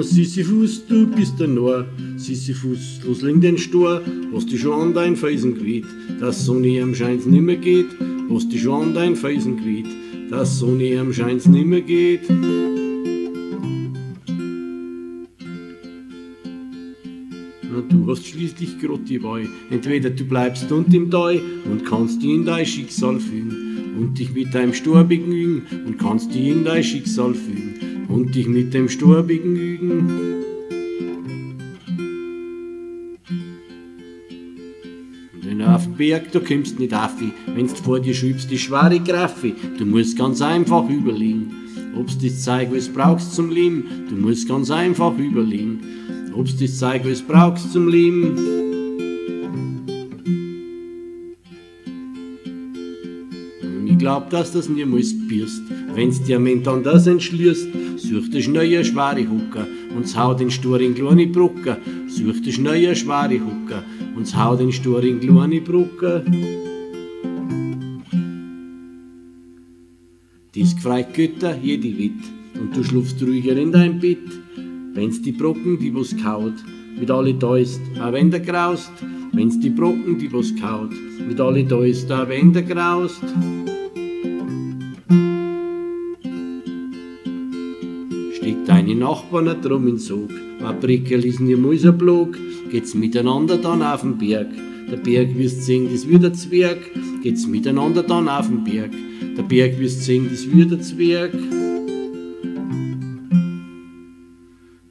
Sisyphus, du bist ein Narr, Sisyphus, los ling den Stor, hast dich schon an dein Felsen geweht, dass Sonne am Scheins nimmer geht, hast dich schon an dein Felsen geweht, dass Sonne am Scheins nimmer geht. Du hast schließlich grad die Wahl, entweder du bleibst und im Tal und kannst dich in dein Schicksal fügen und dich mit deinem Stor begnügen und kannst dich in dein Schicksal fügen und dich mit dem Stor begnügen. Denn auf den Berg, da kommst nicht auf, wenn's vor dir schübst, die schwere Graffe. Du musst ganz einfach überlegen, ob's das Zeug alles brauchst zum Leben. Du musst ganz einfach überlegen, ob's das Zeug alles brauchst zum Leben. Ich glaub, dass das niemals birst, wenn's dir Ment an das entschließt. Such dir schnell eine schwere Hucker und hau den Stor in kleine Brucker. Such dir schnell eine schwere Hucker und hau den Stor in kleine Brucker. Dies gefreut Götter jede Witt und du schlufst ruhiger in dein Bett. Wenn's die Brocken, die was kaut, mit alle da ist, auch wenn der graust. Wenn's die Brocken, die was kaut, mit alle da ist, auch wenn der graust. Steht deine Nachbarn drum in Sog, Paprika ist niemals ein Blog, geht's miteinander dann auf den Berg. Der Berg wirst sehen, das wird ein Zwerg, geht's miteinander dann auf den Berg. Der Berg wirst sehen, das wird ein Zwerg.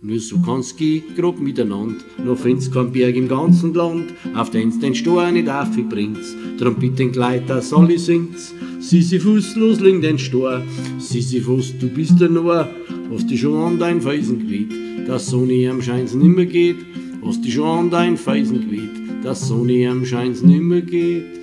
Nur so kann's gehen, grob miteinander, noch find's kein Berg im ganzen Land, auf den's den Stor nicht aufbringt's, drum bitte den Gleiter, alle singt's. Sisyphus, los ling den Stor, Sisyphus, du bist ein Narr, hast dich schon an dein Felsen geweht, dass Sonne am Scheins nimmer geht, hast dich schon an dein Felsen geweht, dass Sonne am Scheins nimmer geht.